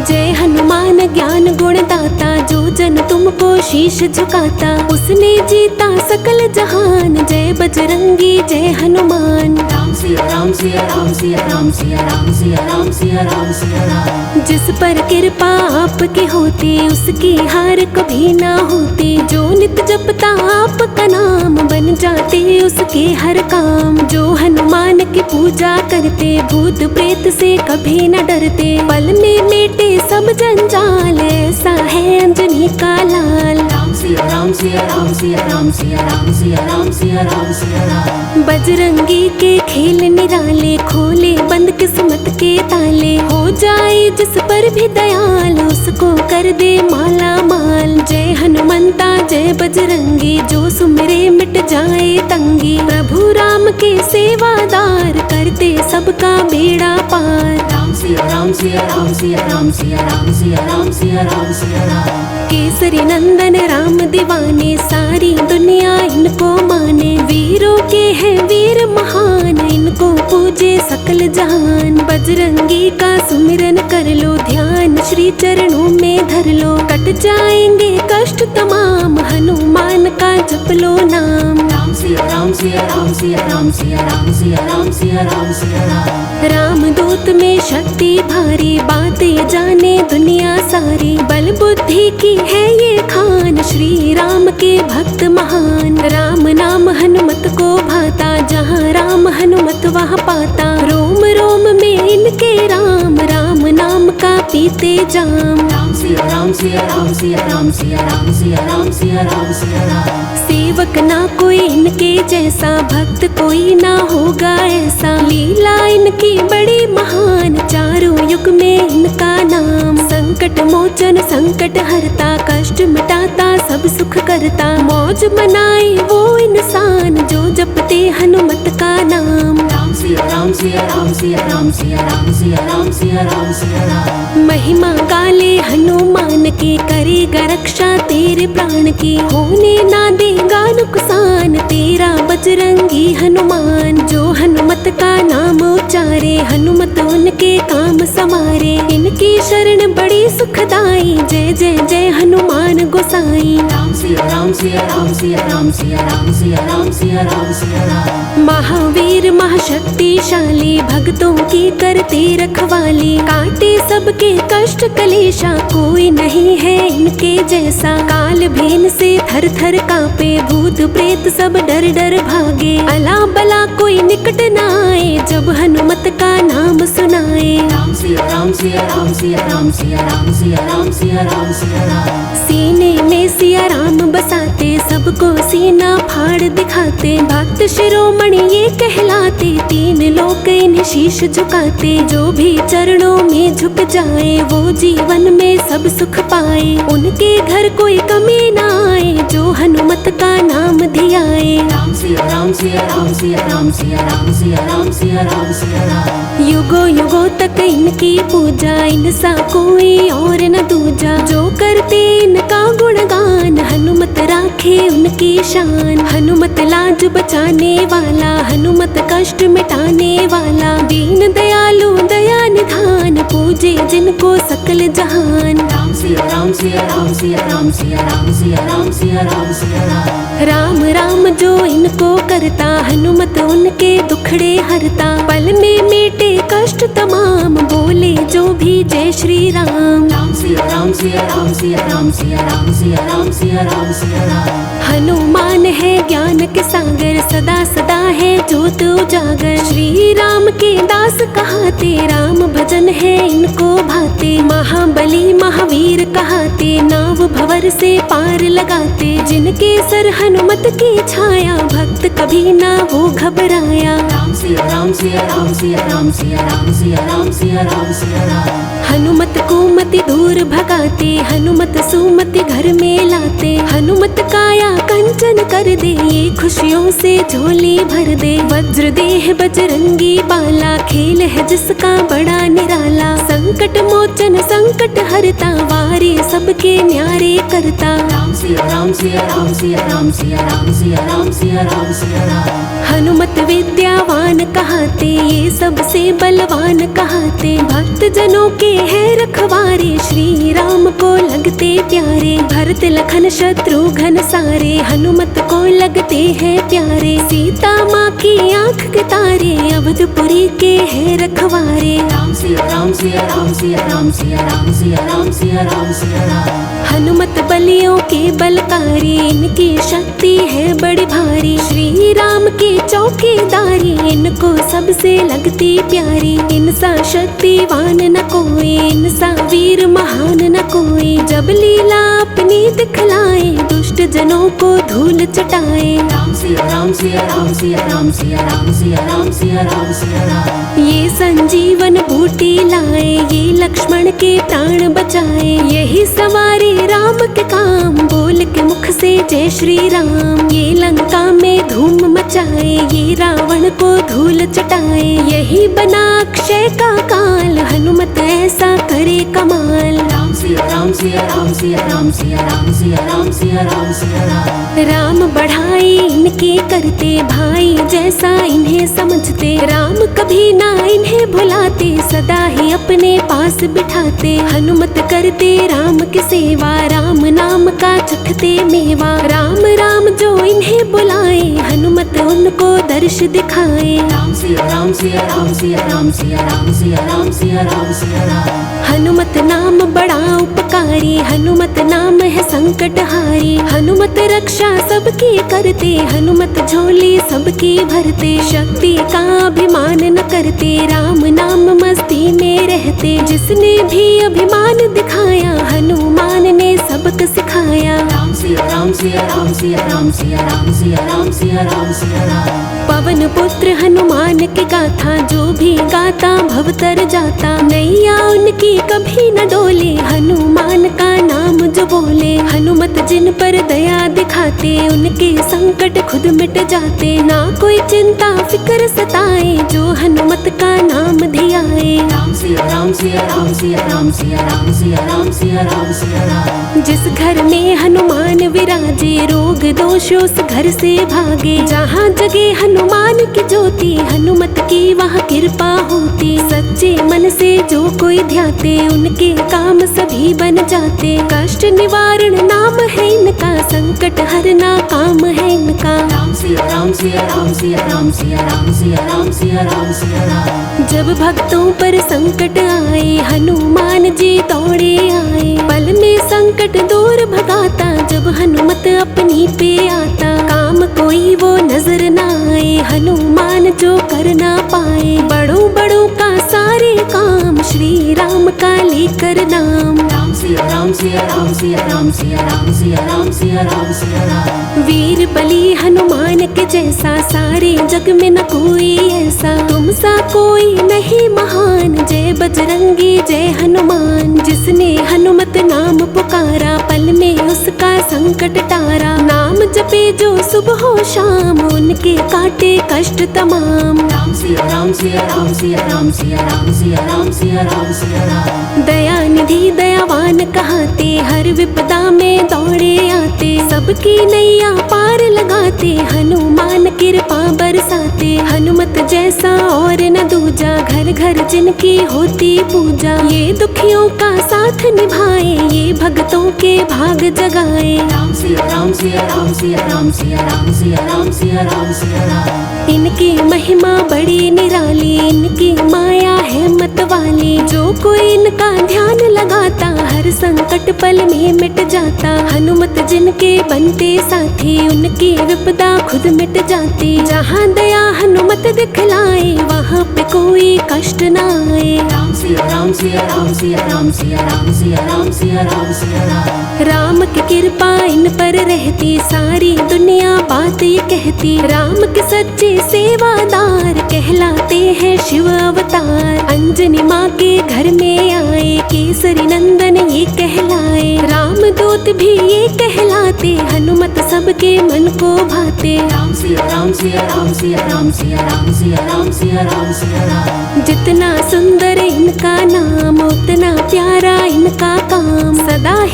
जय हनुमान ज्ञान गुण दाता, जो जन तुमको शीश झुकाता, उसने जीता सकल जहान। जय बजरंगी जय हनुमान। राम सिया राम सिया राम सिया राम सिया राम सिया राम सिया राम सिया राम। जिस पर कृपा आपकी होती, उसकी हार कभी ना होती। जो नित जपता आपका नाम, बन जाते उसके हर काम। जो हनुमान की पूजा करते, भूत प्रेत से कभी न डरते। पल में मिटे सब जंजाल, ऐसा है अंजनी का लाल। राम सिया राम सिया राम सिया राम सिया राम सिया राम सिया राम सिया राम। बजरंगी के खेल निराले, खोले बंद किस्मत के ताले। हो जाए जिस पर भी दयाल, उसको कर दे माला माल। जय हनुमंता जय बजरंगी, जो सुमिरे मिट जाए तंगी। प्रभु राम के सेवादार, करते सबका बेड़ा पार। राम सिया राम सिया राम सिया राम सिया राम सिया राम सिया राम सिया राम। केसरी नंदन राम दीवाने, सारी दुनिया इनको माने। वीरों के हैं वीर महान, इनको पूजे सकल जहान। बजरंगी का सुमिरन कर लो, ध्यान श्री चरणों में धर लो। कट जाएंगे कष्ट तमाम, हनुमान का जप लो नाम। राम सिया राम सिया राम सिया राम सिया राम सिया राम सिया राम सिया राम। राम दूत में शक्ति भारी, बात ये जाने दुनिया सारी। बल बुद्धि की है ये खान, श्री राम के भक्त महान। राम नाम हनुमत को भाता, जहाँ राम हनुमत वहाँ पाता। रोम रोम में इनके राम, राम नाम का पीते जाम। राम सिया राम सिया राम सिया राम सिया राम सिया राम सिया राम सिया राम। सेवक ना कोई इनके जैसा, भक्त कोई ना होगा ऐसा। लीला इनकी बड़ी महान, चारों युग में इनका नाम। संकट मोचन संकट हरता, कष्ट मिटाता सब सुख करता। मौज मनाए वो इंसान, जो जपते हनुमत का नाम। राम सिया राम सिया राम सिया राम सिया राम सिया राम सिया राम सिया राम। महिमा गाले हनुमान की, करेगा रक्षा तेरे प्राण की। होने ना देगा नुकसान, तेरा बजरंगी हनुमान। जो हनुमत का नाम उच्चारे, हनुमत उनके काम समारे। इनकी शरण बड़ी सुखदाई, जय जय जय हनुमान गोसाई। राम सिया राम सिया राम सिया राम सिया राम सिया राम सिया राम सिया राम। महावीर महाशक्तिशाली, भक्तों की करते रखवाली। काटे सबके कष्ट कलेशा, कोई नहीं है इनके जैसा। काल भीन से थर थर कांपे, भूत प्रेत सब डर डर भागे। अला बला कोई निकट न आए, जब हनुमत का नाम सुनाए। राम सिया राम सिया राम सिया राम सिया राम सिया राम सिया राम सिया राम। सीने में सिया राम बसाते, सबको सीना फाड़ दिखाते। भक्त शिरोमणि ये कहलाते, तीन लोक इन्हें शीश झुकाते। जो भी चरणों में झुक जाए, वो जीवन में सब सुख पाए। उनके घर कोई कमी ना आए, जो हनुमत का नाम धियाए। राम सिया राम सिया राम सिया राम सिया राम सिया राम सिया राम सिया राम। युगों युगों तक इनकी पूजा, इनसा कोई और न दूजा। जो करते इनका गुणगान, हनुमत राखे उनकी शान। हनुमत लाज बचाने वाला, हनुमत कष्ट मिटाने वाला। दीन दयालु दया निधान, पूजे जिनको सकल जहान। राम सिया राम सिया राम सिया राम सिया राम सिया राम सिया राम सिया राम। राम राम जो इनको करता, हनुमत उनके दुखड़े हरता। पल में मिटे कष्ट तमाम, बोले जो भी जय श्री राम। राम सिया राम सिया राम सिया राम सिया राम सिया राम सिया राम सिया राम। हनुमान है ज्ञान के सागर, सदा सदा है ज्योत उजागर। श्री राम के दास कहाते, राम भजन है इनको भाते। महाबली महावीर कहाते, नाव भवर से पार लगाते। जिनके सर हनुमत की छाया, भक्त कभी ना वो घबराया। राम सिया राम सिया राम सिया राम सिया राम सिया राम सिया राम सिया राम। हनुमत को मति दूर भगाते, हनुमत सुमति घर में लाते। हनुमत काया कंचन कर दे, ये खुशियों से झोली भर दे। वज्र देह बजरंगी बाला, खेल है जिसका बड़ा निराला। संग संकट मोचन संकट हरता, वारे सबके न्यारे करता। राम सिया राम सिया राम सिया राम सिया राम सिया राम सिया राम सिया राम। हनुमत विद्यावान कहाते, ये सबसे बलवान कहाते। भक्त जनों के हैं रखवारे, श्री राम को लगते प्यारे। भरत लखन शत्रुघ्न सारे, हनुमत को लगते हैं प्यारे। सीता माँ की आँख के तारे, अवधपुरी के हैं रखवारे। राम सिया राम सिया राम सिया राम सिया राम सिया राम सिया राम सिया राम। हनुमत बलियों के बलकारी, इनकी शक्ति है बड़ी भारी। श्री राम की चौकीदारी, इनको सबसे लगती प्यारी। इनसा शक्तिवान न कोई, इनसा वीर महान न कोई। जब लीला अपनी दिखलाए, दुष्ट जनों को धूल चटाए। राम सिया राम सिया राम सिया राम सिया राम सिया राम सिया राम सिया राम। ये संजीवन बूटी लाए, ये लक्ष्मण के प्राण बचाए। यही सवारे राम के काम, बोल के मुख से जय श्री राम। ये लंका में धूम मचाए, ये रावण को धूल चटाए। यही बना अक्षय का काल, हनुमत ऐसा करे कमाल। राम सिया राम सिया राम सिया राम सिया राम सिया राम सिया राम सिया राम। राम बढ़ाई इनके करते, भाई जैसा इन्हें समझते। राम कभी ना इन्हें भुलाते, सदा ही अपने पास बिठाते। हनुमत करते राम की सेवा, राम नाम का चखते मेवा। राम राम जो इन्हें बुलाए, हनुमत उनको दर्श दिखाए। राम सिया राम सिया राम सिया राम सिया राम सिया राम सिया राम सिया राम। हनुमत नाम बड़ा उपकारी, हनुमत नाम है संकटहारी। हनुमत रक्षा सबकी करते, हनुमत झोली सबकी भरते। शक्ति का अभिमान न करते, राम नाम मस्ती में रहते। जिसने भी अभिमान दिखाया, हनुमान ने सबक सिखाया। राम सिया राम सिया राम सिया राम सिया राम सिया राम सिया राम सिया राम। पवन पुत्र हनुमान की गाथा, जो भी गाता भवतर जाता। नैया उनकी कभी न डोले, हनुमान का नाम जो बोले। हनुमत जिन पर दया दिखाते, उनके संकट खुद मिट जाते। ना कोई चिंता फिक्र सताए, जो हनुमत का नाम धियाए। राम सिया राम सिया राम सिया राम सिया राम सिया राम सिया राम सिया राम। जिस घर में हनुमान विराजे, रोग दोष उस घर से भागे। जहाँ जगे हनुमान की ज्योति, हनुमत की वहाँ कृपा होती। सच्चे मन से जो कोई ध्याते, उनके काम सभी बन जाते। कष्ट निवारण नाम है इनका, संकट हरना काम है इनका। राम सिया राम सिया राम सिया राम सिया राम सिया राम सिया राम सिया राम। जब भक्तों पर संकट आए, हनुमान जी दौड़े आए। पल में संकट दूर भगाता, जब हनुमत अपनी पे आता। काम कोई वो नजर ना आए, हनुमान जो कर ना पाए। बड़ों बड़ों का सारे काम, श्री राम का लेकर नाम। राम सिया राम सिया राम सिया राम सिया राम सिया राम सिया राम सिया राम। वीर बली हनुमान के जैसा, सारे जग में न कोई ऐसा। तुम सा कोई नहीं महान, जय बजरंगी जय हनुमान। जिसने हनुमत नाम पुकारा, पल में उसका संकट टारा। नाम जपे जो सुबह हो शाम, उनके काटे कष्ट तमाम। राम सिया राम सिया राम सिया राम सिया राम सिया राम सिया राम सिया राम। दया निधि दयावान कहाते, हर विपदा में दौड़े आते। सबकी नैया पार लगाते, हनुमान कृपा बरसाते। हनुमत जैसा और न दूजा, घर घर जिनकी होती पूजा। ये दुखियों का साथ निभाए, ये भक्तों के भाग जगाए। राम सिया राम सिया राम सिया राम सिया राम सिया राम सिया राम सिया राम। इनकी महिमा बड़ी निराली, इनकी माया है मत वाली। जो कोई इनका ध्यान लगाता, हर संकट पल में मिट जाता। हनुमत जिनके बनते साथी, उनकी विपदा खुद मिट जाती। जहाँ दया हनुमत दिखलाए, वहाँ पे कोई कष्ट ना आए। राम सिया राम सिया राम सिया राम सिया राम सिया राम सिया राम सिया राम। राम की कृपा इन पर रहती, सारी दुनिया बात ये कहती। राम के सच्चे सेवादार, कहलाते हैं शिव अवतार। अंजनी माँ के घर में आए, केसरी नंदन ये कहलाए। राम दूत भी ये कहलाते, हनुमत सबके मन को भाते। राम सिया राम सिया राम सिया राम सिया राम सिया राम सिया राम सिया राम। जितना सुंदर इनका नाम,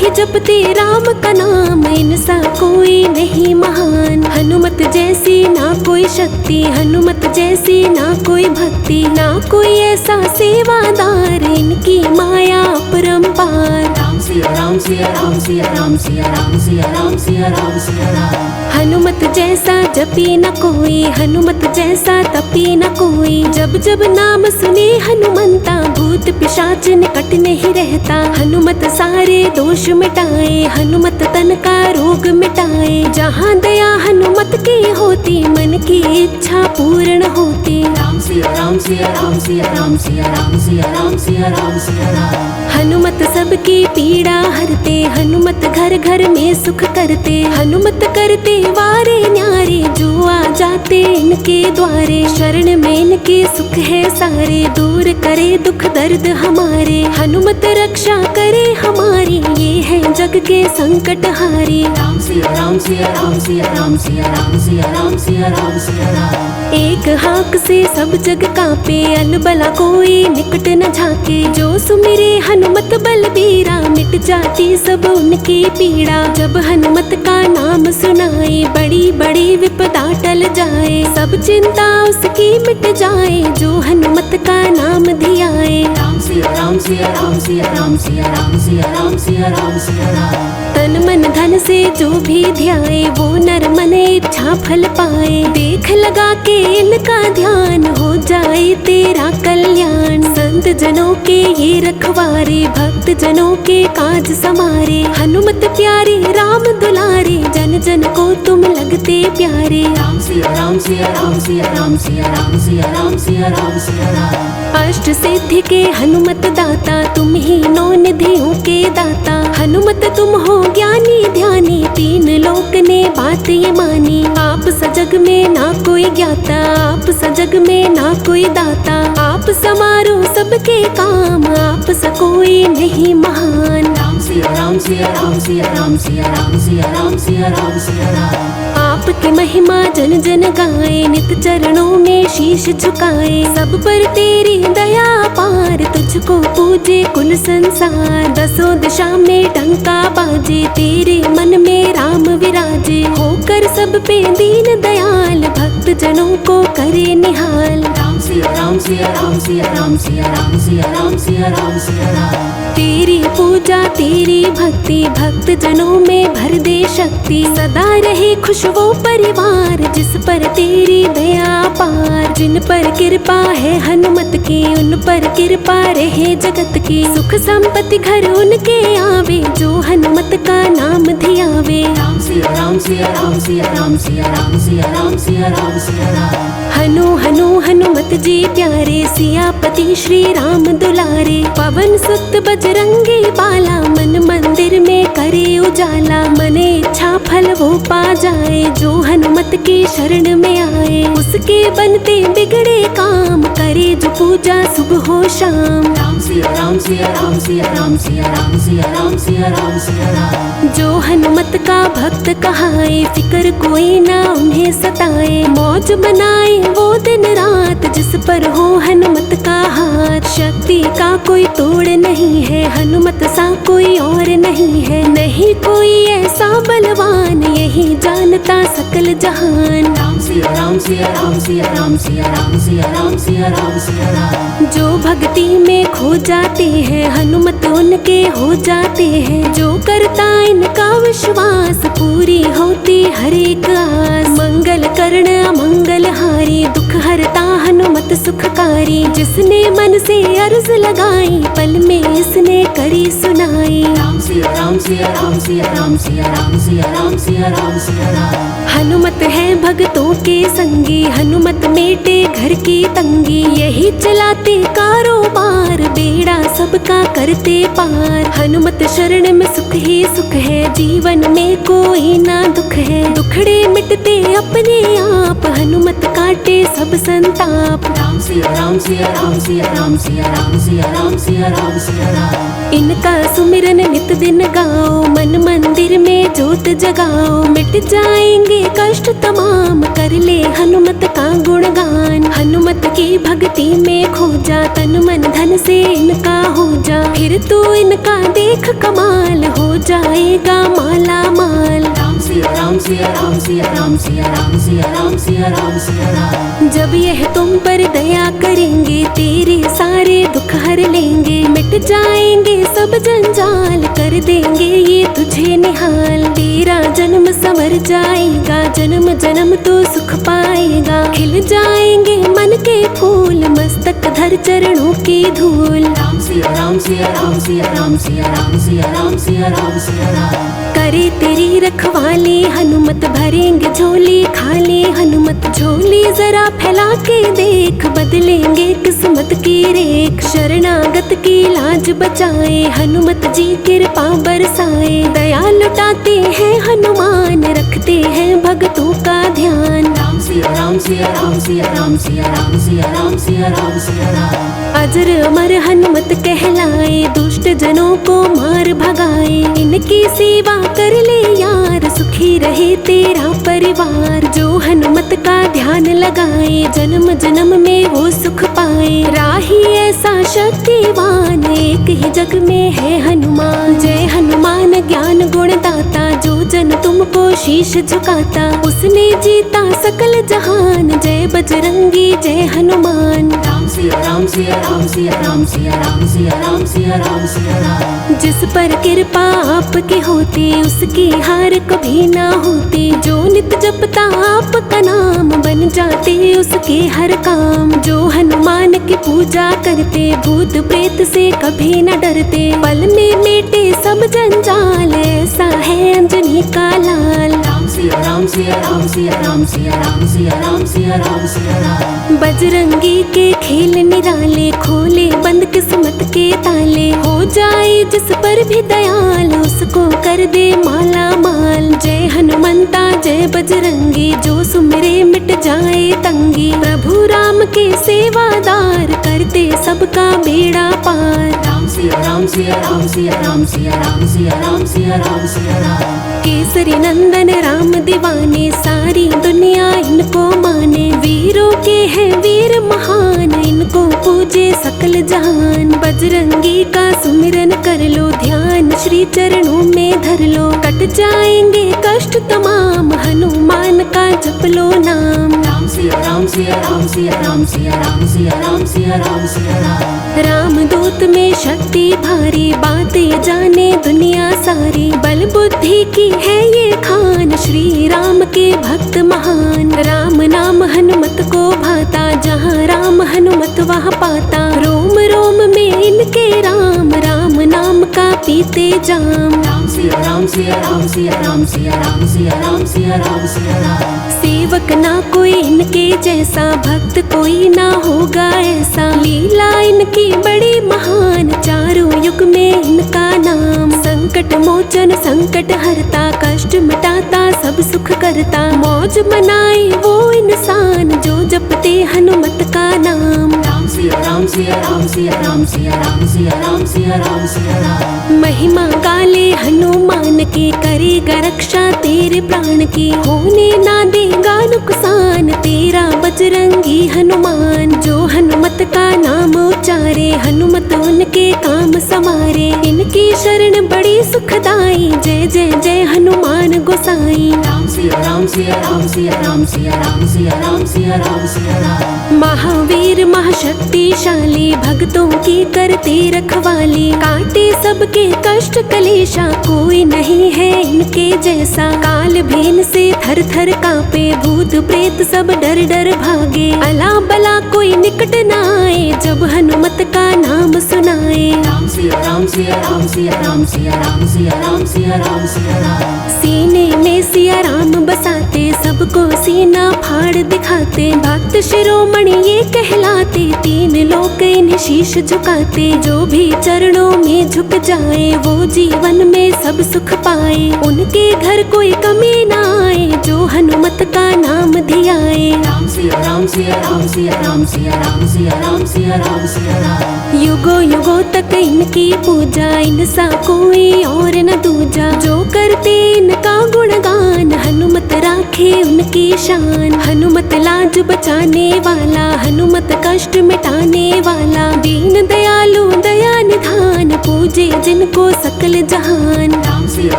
ही जपते राम का नाम, इनसा कोई नहीं महान। हनुमत जैसी ना कोई शक्ति, हनुमत जैसी ना कोई भक्ति, ना कोई ऐसा सेवादार, इनकी माया अपरंपार। राम सिया राम सिया राम सिया राम सिया राम सिया राम सिया राम सिया राम। हनुमत जैसा जपी न कोई, हनुमत जैसा तपी न कोई। जब जब नाम सुने हनुमंता, भूत पिशाच निकट नहीं रहता। हनुमत सारे दोष मिटाए, हनुमत तन का रोग मिटाए। जहाँ दया हनुमत की होती, मन की इच्छा पूर्ण होती। राम सिया राम सिया राम सिया राम सिया राम सिया राम सिया राम सिया राम। हनुमत सबकी पीड़ा हरते, हनुमत घर घर में सुख करते। हनुमत करते वारे न्यारे, जो आ जाते इनके द्वारे। शरण में इनके सुख है सारे, दूर करे दुख दर्द हमारे। हनुमत रक्षा करे हमारी, ये है जग के संकट हारी। राम सिया राम सिया राम सिया राम सिया राम सिया राम सिया राम सिया राम। एक हाक से सब जग कांपे, अलबला कोई निकट न झाके। जो सुमिरे हनुमत बलबीरा, मिट जाती सब उनकी पीड़ा। जब हनुमत का नाम सुनाए, बड़ी बड़ी विपदा टल जाए। सब चिंता उसकी मिट जाए, जो हनुमत का नाम धियाए। राम सिया राम सिया राम सिया राम सिया राम सिया राम सिया राम सिया राम। तन मन धन से जो भी ध्याए, वो नर मन इच्छा फल पाए। देख लगा के इनका ध्यान, हो जाए तेरा कल्याण। संत जनों के ये रखवारे, भक्त जनों के काज समारे। हनुमत प्यारे राम दुलारे, जन जन को तुम लगते प्यारे। राम सिया राम सिया राम सिया राम सिया राम सिया राम सिया राम सिया राम। अष्ट सिद्धि के हनुमत दाता, तुम ही नौ निधियों के दाता। हनुमत तुम हो ज्ञानी ध्यानी, तीन लोक ने बात ये मानी। आप सजग में ना कोई ज्ञाता, आप सजग में ना कोई दाता। आप समारो सबके काम, आप सा कोई नहीं महान। राम सिया राम सिया राम सिया राम सिया राम सिया राम सिया राम सिया राम। आपकी महिमा जन जन गाए, नित चरणों में शीश झुकाए। सब पर तेरी दया पार, तुझको पूजे कुल संसार। दसों दिशा में डंका बाजे, तेरे मन में राम विराजे। होकर सब पे दीन दयाल, भक्त जनों को करे निहाल। राम सिया राम सिया राम सिया राम सिया राम सिया राम सिया राम सिया राम। तेरी पूजा तेरी भक्ति, भक्त जनों में भर दे शक्ति। सदा रहे खुश वो परिवार, जिस पर तेरी दया पार। जिन पर कृपा है हनुमत की, उन पर कृपा रहे जगत की। सुख संपत्ति घर उनके आवे, जो हनुमत का नाम धियावे। राम सिया राम सिया राम सिया राम सिया राम सिया राम सिया राम सिया राम। हनु हनु हनुमत जी प्यारे, सियापति श्री राम दुलारे। पवन सुत बजरंगी बाला, मन मंदिर में करे उजाला। मन इच्छा फल वो पा जाए, जो हनुमत की शरण में आए। उसके बनते बिगड़े काम, करे जो पूजा सुबह हो शाम। राम सिया राम सिया राम सिया राम सिया राम सिया राम सिया राम सिया राम। जो हनुमत का भक्त कहाए, फिक्र कोई ना उन्हें सताए। मौज बनाए वो दिन रात, जिस पर हो हनुमत का हाथ। शक्ति का कोई तोड़ नहीं है, हनुमत सा कोई और नहीं है। नहीं कोई ऐसा बलवान, यही जानता सकल जहान। राम सिया राम सिया राम सिया राम सिया राम सिया राम सिया राम सिया राम। जो भक्ति में खो जाते हैं, हनुमत उनके हो जाते हैं। जो करता इनका विश्वास, पूरी होती हर एक आस। मंगल कर्ण अमंगल हारी, दुख हरता हनुमत सुखकारी। जिसने मन से अर्ज लगाई, पल में इसने करी सुनाई। राम सिया राम सिया राम सिया राम सिया राम सिया राम सिया राम सिया राम। हनुमत है भक्तों के संगी, हनुमत मेटे घर की तंगी। यही चलाते कारोबार, बेड़ा सबका करते पार। हनुमत शरण में सुख ही सुख है, जीवन में कोई ना दुख है। दुखड़े मिटते अपने आप, हनुमत काटे सब संताप। राम सिया राम सिया राम सिया राम सिया राम सिया राम सिया राम सिया राम। इनका सुमिरन नित दिन गाओ, मन मंदिर में जोत जगाओ। मिट जाएंगे कष्ट तमाम, कर ले हनुमत का गुणगान। हनुमत की भक्ति में खो जा, तन मन धन से इनका हो जा। फिर तू इनका देख देख कमाल, हो जाएगा माला माल। राम सिया राम सिया राम सिया राम सिया राम सिया राम सिया राम सिया राम। जब यह तुम पर दया करेंगे, तेरे सारे दुख हर लेंगे, मिट जाएंगे सब जंजाल, कर देंगे ये तुझे निहाल। तेरा जन्म संवर जाएगा, जन्म जन्म तो सुख पाएगा, खिल जाएंगे मन के फूल, मस्तक धर चरणों की धूल। राम सिया राम सिया राम सिया राम सिया राम सिया राम सिया राम सिया राम। करे तेरी रखवाली हनुमत, भरेंगे झोली खाली हनुमत, झोली जरा फैला के देख, बदलेंगे किस्मत की रेख। शरणागत की लाज बचाए, हनुमत जी कृपा बरसाए, दया लुटाते हैं हनुमान, रखते हैं भक्तों का ध्यान। राम सिया राम सिया राम सिया राम सिया राम सिया राम सिया राम सिया राम। अजर अमर हनुमत कहलाए, दुष्ट जनों को मार भगाए, इनकी सेवा कर ले यार, सुखी रहे तेरा परिवार। जो हनुमत का ध्यान लगाए, जन्म जन्म में वो सुख पाए, राही ऐसा शक्तिवान, एक ही जग में है हनुमान। जय हनुमान ज्ञान गुण दाता, जो जन तुमको शीश झुकाता, उसने जीता सकल जहान। जय बजरंगी जय हनुमान। राम सिया राम सिया राम सिया राम सिया राम सिया राम सिया राम सिया राम। जिस पर कृपा आपकी होती, उसकी हार कभी ना होती, जो नित जपता आपका नाम, बन जाते उसके हर काम। जो हनुमान की पूजा करते, भूत प्रेत से कभी न डरते, पल में मिटे सब जंजाल, ऐसा है अंजनी का लाल। राम सिया राम सिया राम सिया राम सिया राम सिया राम सिया राम सिया राम। बजरंगी के खेल निराले, खोले बंद किस्मत के ताले, हो जाए जिस पर भी दयाल, उसको कर दे माला माल। जय हनुमंता जय बजरंगी, जो सुमिरे मिट जाए तंगी, प्रभु राम के सेवादार, करते सबका बेड़ा पार। राम सिया राम सिया राम सिया राम सिया राम सिया राम सिया राम सिया राम। केसरी नंदन राम दीवाने, सारी दुनिया इनको माने, वीरों के हैं वीर महान, इनको पूजे सकल जहान। बजरंगी का सुमिरन कर लो, ध्यान श्री चरणों में धर लो, कट जाएंगे कष्ट तमाम, हनुमान का जप लो नाम। राम सिया राम सिया राम सिया राम सिया राम सिया राम सिया राम सिया राम। राम दूत में शक्ति भारी, बात ये जाने दुनिया सारी, बल बुद्धि की है ये खान, श्री राम के भक्त महान। राम नाम हनुमत को भाता, जहाँ राम हनुमत वहाँ पाता, रोम रोम में इनके राम, राम नाम का पीते जाम। राम सिया राम सिया राम सिया राम सिया राम सिया राम सिया राम सिया राम। सेवक ना कोई इनके जैसा, भक्त कोई ना होगा ऐसा, लीला इनकी बड़ी महान, चारों युग में इनका नाम। संकट मोचन संकट हरता, कष्ट मिटाता सब सुख करता, मौज मनाए वो इंसान, जो जपते हनुमत का नाम। राम सिया राम सिया राम सिया राम सिया राम सिया राम सिया राम सिया राम। महिमा गाले हनुमान की, करेगा रक्षा तेरे प्राण की, होने ना देगा नुकसान, तेरा बजरंगी हनुमान। जो हनुमत का नाम उच्चारे, हनुमत उनके काम समारे, इनकी शरण बड़ी सुखदाई, जय जय जय हनुमान गोसाई। राम सिया राम सिया राम सिया राम सिया राम सिया राम सिया राम सिया राम। महावीर महाशक्तिशाली, भक्तों की करते रखवाली, काटे सबके कष्ट कलेशा, कोई नहीं है इनके जैसा। काल भीन से थर थर कांपे, भूत प्रेत सब डर डर भागे, अला बला कोई निकट न आए, जब हनुमत का नाम सुनाए। राम सिया राम सिया राम सिया राम सिया राम सिया राम सिया राम सिया राम। सीने में सिया राम बसाते, सबको सीना फाड़ दिखाते, भक्त शिरोमणि ये कहलाते, तीन लोक इन्हें शीश झुकाते, जो भी चरणों में झुक जाए, वो जीवन में सब सुख पाए, उनके घर कोई कमी ना आए, जो हनुमत का नाम धियाए। राम सिया राम सिया राम सिया राम सिया राम सिया राम सिया राम सिया राम। युगों युगों तक इनकी पूजा, इनसा कोई और न दूजा, जो करते इनका गुणगान, हनुमत राखे उनकी शान। हनुमत लाज बचाने वाला, हनुमत कष्ट मिटाने वाला, दीन दयालु दया निधान, पूजे जिनको सकल सकल जहान। राम सिया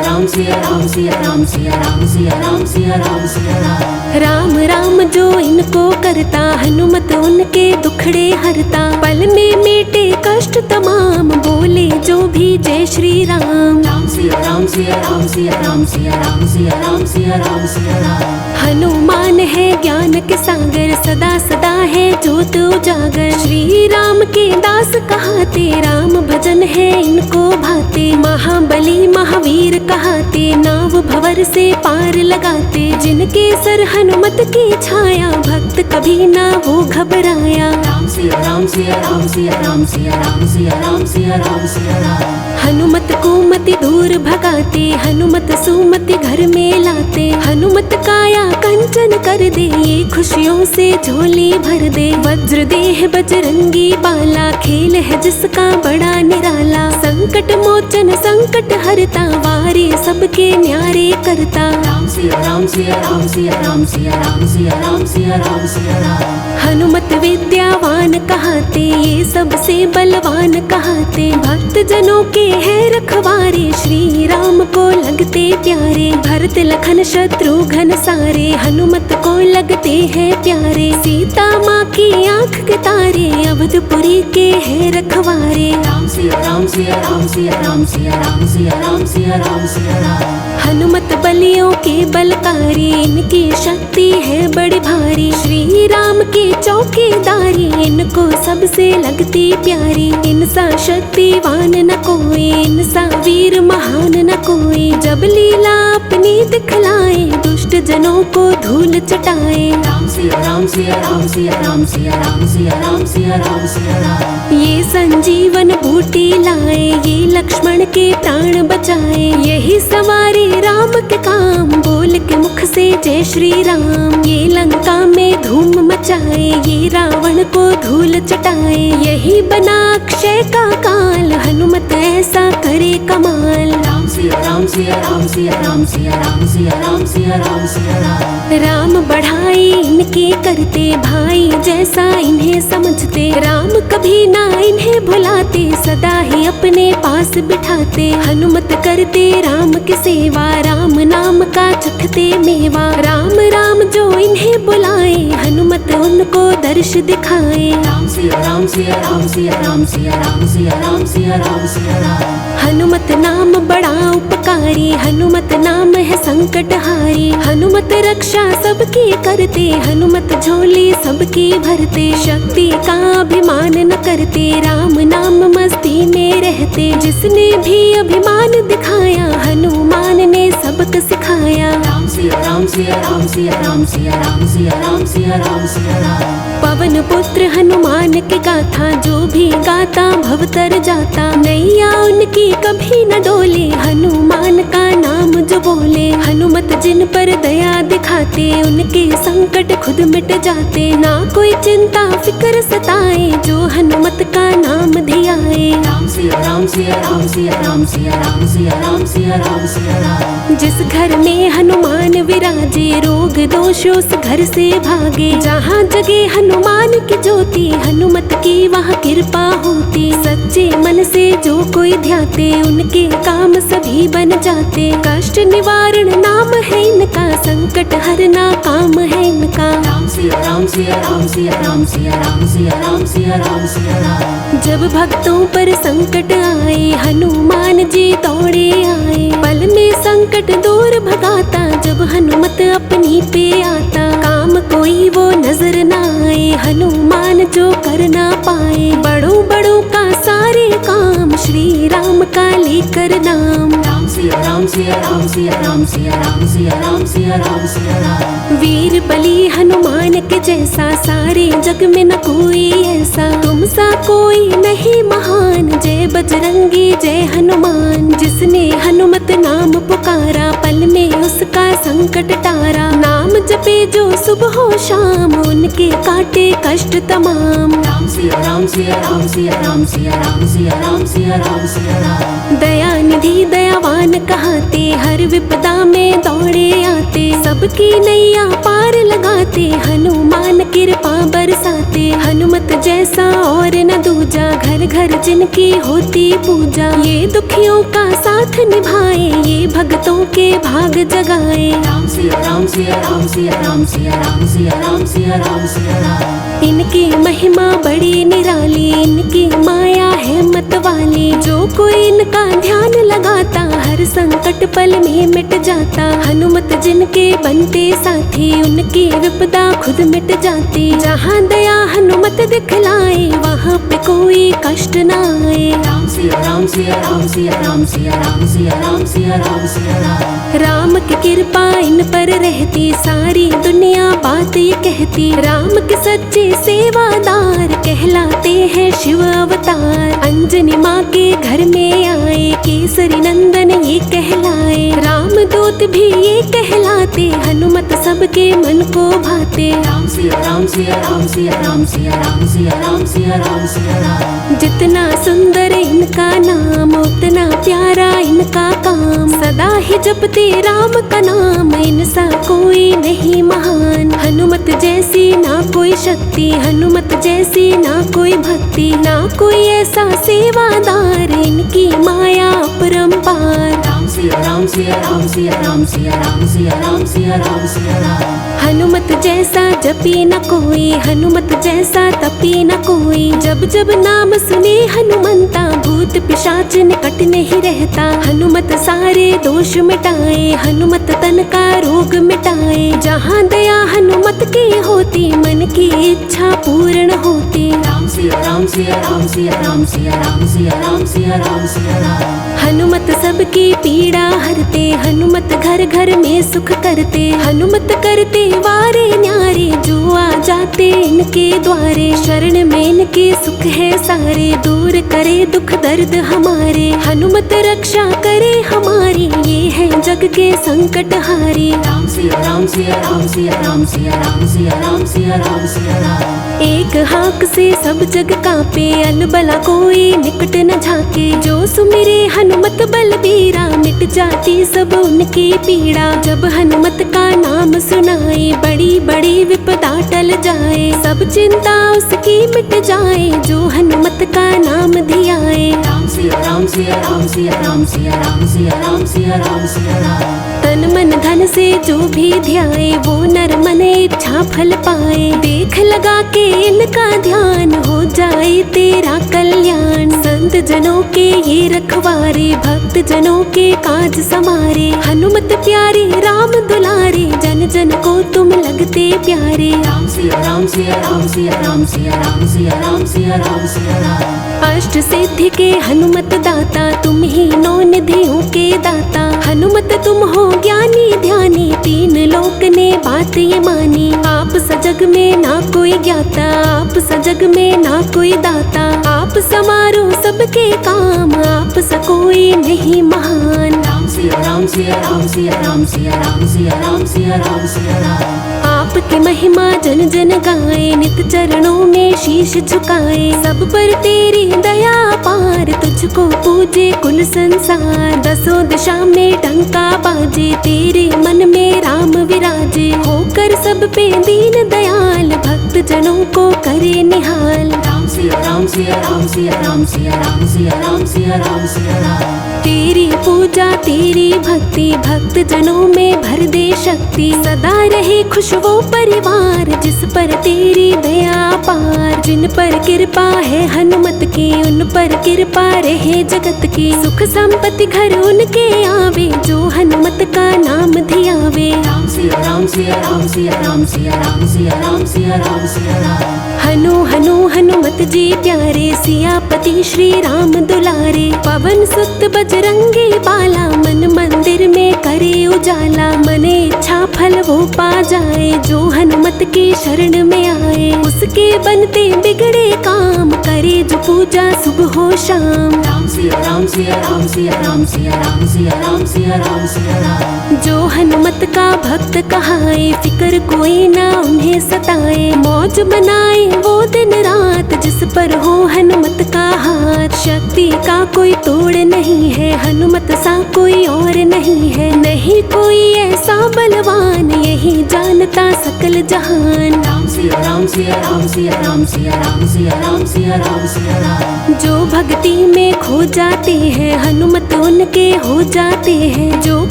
राम सिया राम सिया राम सिया राम सिया राम सिया राम सिया राम। राम राम जो इनको करता, हनुमत उनके दुखड़े हरता। पल में मेटे कष्ट तमाम, बोले जो भी जय श्री राम। राम सिया राम सिया राम सिया राम सिया राम सिया राम सिया राम सिया राम। हनुमान है ज्ञान के सागर, सदा सदा है ज्योत उजागर। श्री राम के दास कहाते, राम भजन है इनको भाते। महाबली महावीर कहाते, नाव भंवर से पार लगाते। जिनके सर हनुमत की छाया, भक्त कभी ना वो घबराया। राम सिया राम सिया राम सिया राम सिया राम सिया राम सिया राम सिया राम। हनुमत को मति दूर भगाते, हनुमत सुमति घर में लाते। हनुमत काया कंचन कर दे, ये खुशियों से झोली भर दे। वज्र देह बजरंगी बाला, खेल है जिसका बड़ा निराला। संकट मोचन संकट हरता, वारे सबके न्यारे करता। राम सिया राम सिया राम सिया राम सिया राम सिया राम सिया राम सिया राम। हनुमत विद्यावान कहाते, ये सबसे बलवान कहाते। भक्त जनों के है रखवारे, श्री राम को लगते प्यारे। भरत लखन शत्रुघ्न सारे, हनुमत को लगते हैं प्यारे। सीता माँ की आँख के तारे, अवधपुरी के है रखवारे। राम सिया राम सिया राम सिया राम सिया राम सिया राम सिया राम सिया राम। हनुमत बलियों के बलकारी, इनकी शक्ति है बड़ी भारी। श्री राम की चौकीदारी, इनको सबसे लगती प्यारी। इनसा शक्तिवान न कोई, इनसा वीर महान न कोई। जब लीला अपनी दिखलाए, दुष्ट जनों को धूल चटाए। राम सिया राम सिया राम सिया राम सिया राम सिया राम सिया राम सिया राम। ये संजीवन बूटी लाए, ये लक्ष्मण के प्राण बचाए। यही सवारे राम के काम, बोल के मुख से जय श्री राम। ये लंका में धूम मचाए, ये रावण को धूल चटाए। यही बना अक्षय का काल, हनुमत ऐसा करे कमाल। राम सिया राम सिया राम सिया राम सिया राम सिया राम सिया राम सिया राम। राम बढ़ाई इनके करते, भाई जैसा इन्हें समझते। राम कभी ना इन्हें भुलाते, सदा ही अपने पास बिठाते। हनुमत करते राम की सेवा, राम नाम का चखते मेवा। राम राम जो इन्हें बुलाए, हनुमत उनको दर्श दिखाए। राम सिया राम सिया राम सिया राम सिया राम सिया राम सिया राम सिया राम। हनुमत नाम बड़ा उपकारी, हनुमत नाम है संकटहारी। हनुमत रक्षा सबकी करते, हनुमत झोली सबकी भरते। शक्ति का अभिमान न करते, राम नाम मस्ती में रहते। जिसने भी अभिमान दिखाया, हनुमान ने सबक सिखाया। राम सिया राम सिया राम सिया राम सिया राम सिया राम सिया राम सिया राम। पवन पुत्र हनुमान की गाथा, जो भी गाता भवतर जाता। नैया उनकी कभी न डोले, हनुमान का नाम जो बोले। हनुमत जिन पर दया दिखाते, उनके संकट खुद मिट जाते। ना कोई चिंता फिक्र सताए, जो हनुमत का नाम धियाए। राम सिया राम सिया राम सिया राम सिया राम सिया राम सिया राम सिया राम। जिस घर में हनुमान विराजे, रोग दोष उस घर से भागे। जहाँ जगे हनुमान की ज्योति, हनुमत की वहाँ कृपा होती। सच्चे मन से जो कोई ध्याते, उनके काम सभी बन जाते। कष्ट निवारण नाम है इनका, संकट हरना काम है इनका। राम सिया राम सिया राम सिया राम सिया राम सिया राम सिया राम सिया राम। जब भक्तों पर संकट आए, हनुमान जी दौड़े आए। पल में संकट दूर भगाता, जब हनुमत अपनी पे आता। काम कोई वो नजर ना आए, हनुमान जो कर ना पाए। बड़ों बड़ों का सारे काम, श्री राम का लेकर नाम। राम सिया राम सिया राम सिया राम सिया राम सिया राम सिया राम सिया राम। वीर बली हनुमान के जैसा, सारे जग में न कोई ऐसा। तुम सा कोई नहीं महान, जय बजरंगी जय हनुमान। जिसने हनुमत नाम पुकारा, पल में उसका संकट टारा। नाम जपे जो सुबह हो शाम, उनके काटे कष्ट तमाम। राम सिया राम सिया राम सिया राम सिया राम सिया राम सिया राम सिया राम। दया निधि दयावान कहाते, हर विपदा में दौड़े आते। सबकी नैया पार लगाते, हनुमान कृपा बरसाते। भाते। हनुमत जैसा और न दूजा, घर घर जिनकी होती पूजा। ये दुखियों का साथ निभाए, ये भक्तों के भाग जगाए। राम सिया राम सिया राम सिया राम सिया राम सिया राम सिया राम सिया राम। इनकी महिमा बड़ी निराली, इनकी माया है मत वाली। जो कोई इनका ध्यान लगाता, हर संकट पल में मिट जाता। हनुमत जिनके बनते साथी, उनकी विपदा खुद मिट जाती। जहाँ दया हनुमत दिखलाए, वहाँ पे कोई कष्ट न आए। राम सिया राम सिया राम सिया राम सिया राम सिया राम सिया राम सिया राम। राम की कृपा इन पर रहती, सारी दुनिया बात ये कहती। राम के सच्चे सेवादार कहलाते हैं शिव अवतार। अंजनी माँ के घर में आए, केसरी नंदन ये कहलाए। राम दूत भी ये कहलाते, हनुमत सबके मन को भाते। राम सिया राम सिया राम सिया राम सिया राम सिया राम सिया राम सिया राम। जितना सुंदर इनका नाम, उतना प्यारा इनका काम। सदा ही जपते राम का नाम, इनसा कोई नहीं महान। हनुमत जैसी ना कोई शक्ति, हनुमत जैसी ना कोई भक्ति। ना कोई ऐसा सेवादार, इनकी माया अपरंपार। राम सिया राम सिया राम सिया राम सिया राम सिया राम सिया राम सिया राम। हनुमत जैसा जपी न कोई, हनुमत जैसा तपी न कोई। जब जब नाम सुने हनुमंता, भूत पिशाच निकट नहीं रहता। हनुमत सारे दोष मिटाए, हनुमत तन का रोग मिटाए। जहाँ दया हनुमत की होती, मन की इच्छा पूर्ण होती। राम सिया राम सिया राम सिया राम सिया राम सिया राम सिया राम सिया राम। हनुमत सबकी पीड़ा हरते, हनुमत घर घर में सुख करते। हनुमत करते वारे न्यारे, जो आ जाते इनके द्वारे। शरण में इनके सुख है सारे, दूर करे दुख दर्द हमारे। हनुमत रक्षा करे हमारी, ये है जग के संकट हारी। राम सिया राम सिया राम सिया राम सिया राम सिया राम सिया राम सिया राम। एक हाक से सब जग कांपे, अलबला कोई निकट न झाके। जो सुमिरे हनुमत बलबीरा, मिट जाती सब उनकी पीड़ा। जब हनुमत का नाम सुनाए, बड़ी बड़ी विपदा टल जाए। सब चिंता उसकी मिट जाए, जो हनुमत का नाम धियाए। राम सिया राम सिया राम सिया राम सिया राम सिया राम सिया राम सिया राम। तन मन धन से जो भी ध्याए, वो नर मन इच्छा फल पाए। देख लगा के इनका ध्यान, हो जाए तेरा कल्याण। संत जनों के ये रखवारे, भक्त जनों के काज समारे। हनुमत प्यारे राम दुलारे, जन जन को तुम लगते प्यारे। राम सिया राम सिया राम सिया राम सिया राम सिया राम सिया राम सिया राम। अष्ट सिद्धि के हनुमत दाता, तुम ही नौ निधियों के दाता। हनुमत तुम हो ज्ञानी ध्यानी, तीन लोक ने बात ये मानी। आप सजग में ना कोई ज्ञाता, आप सजग में ना कोई दाता। आप समारो सबके काम, आप सा कोई नहीं महान। राम सिया राम सिया राम सिया राम सिया राम सिया राम सिया राम सिया राम। आपकी महिमा जन जन गाए, नित चरणों में शीश झुकाए। सब पर तेरी दया पार, तुझको पूजे कुल संसार। दसों दिशा में डंका बाजे, तेरे मन में राम विराजे। होकर सब पे दीन दयाल, भक्त जनों को करे निहाल। राम सिया राम सिया राम सिया राम सिया राम सिया राम सिया राम सिया राम। तेरी पूजा तेरी भक्ति, भक्त जनों में भर दे शक्ति। सदा रहे खुश वो परिवार, जिस पर तेरी दया पार। जिन पर कृपा है हनुमत की, उन पर कृपा रहे जगत की। सुख संपत्ति घर उनके आवे, जो हनुमत का नाम धियावे। राम सिया राम सिया राम सिया राम सिया राम सिया राम सिया राम सिया राम। हनु हनु हनुमत जी प्यारे, सियापति श्री राम दुलारे। पवन सुत बजरंगी बाला, मन मंदिर में करे उजाला। मन इच्छा फल वो पा जाए, जो हनुमत की शरण में आए। उसके बनते बिगड़े काम, करे जो पूजा सुबह हो शाम। राम सिया राम सिया राम सिया राम सिया राम सिया राम सिया राम सिया राम। जो हनुमत का भक्त कहाए, फिक्र कोई ना उन्हें सताए। मौज बनाए वो दिन रात, जिस पर हो हनुमत का हाथ। शक्ति का कोई तोड़ नहीं है, हनुमत सा कोई और नहीं है। नहीं कोई ऐसा बलवान, हनुमान यही जानता सकल जहान। राम सिया राम सिया राम सिया राम सिया राम सिया राम सिया राम सिया राम। जो भक्ति में खो जाते हैं हनुमत उनके हो जाते हैं। जो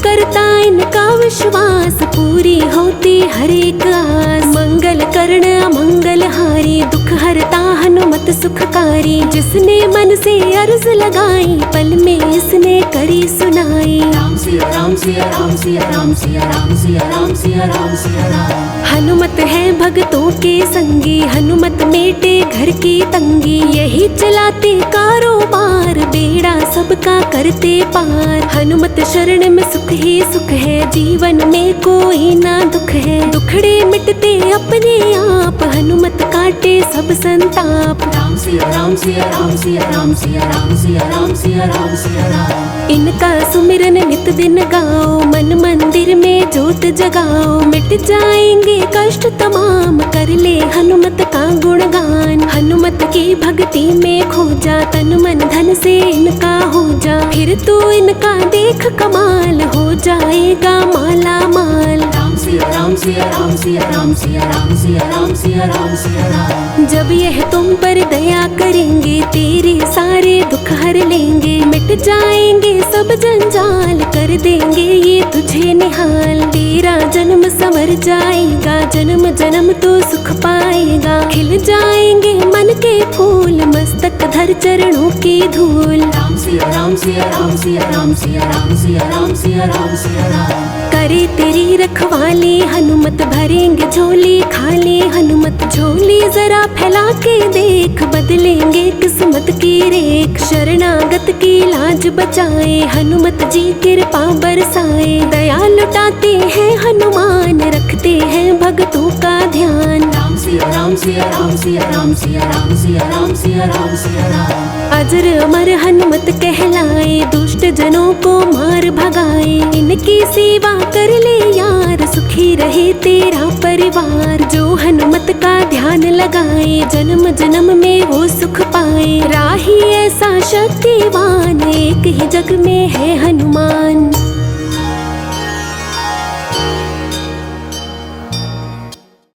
करता इनका विश्वास पूरी होती हर एक आस। मंगल कर्ण अमंगल हारी दुख हरता हनुमत सुखकारी। जिसने मन से अर्ज लगाई पल में इसने करी सुनाई। राम सिया राम सिया राम सिया राम सिया राम सिया राम सिया राम सिया राम। हनुमत है भक्तों के संगी हनुमत मेटे घर की तंगी। यही चलाते कारोबार बेड़ा सबका करते पार। हनुमत शरण में सुख ही सुख है जीवन में कोई ना दुख है। दुखड़े मिटते अपने आप हनुमत काटे सब संताप। राम सिया राम सिया राम सिया राम सिया राम सिया राम सिया राम सिया राम। इनका सुमिरन नित दिन गाओ मन मंदिर में जोत जगाओ। मिट जाएंगे कष्ट तमाम कर ले हनुमत का गुणगान। हनुमत की भक्ति में खो जा तन मन धन से इनका हो जा। फिर तू इनका देख कमाल हो जाएगा माला माल। राम सिया राम सिया राम सिया राम सिया राम सिया राम सिया राम सिया राम। जब यह तुम पर दया करेंगे तेरे सारे दुख हर लेंगे। मिट जाएंगे सब जंजाल कर देंगे ये तुझे निहाल। तेरा जन्म संवर जाएगा जन्म जन्म तो सुख पाएगा। खिल जाएंगे मन के फूल मस्तक धर चरणों की धूल। राम सिया राम सिया राम सिया राम सिया राम सिया राम सिया राम सिया राम। करे तेरी रखवाली हनुमत भरेंगे झोली खाली। हनुमत झोली जरा फैला के देख बदलेंगे किस्मत की रेख। शरणागत की लाज बचाए हनुमत जी कृपा बरसाए। दया लुटाते हैं हनुमान रखते हैं भक्तों का ध्यान। राम सिया राम सिया राम सिया राम सिया राम सिया राम सिया राम सिया राम। अजर अमर हनुमत कहलाए दुष्ट जनों को मार भगाए। इनकी सेवा कर ले यार सुखी रहे तेरा परिवार। जो हनुमत का ध्यान लगाए जन्म जन्म में वो सुख पाए। राही ऐसा शक्तिवान एक ही जग में है हनुमान।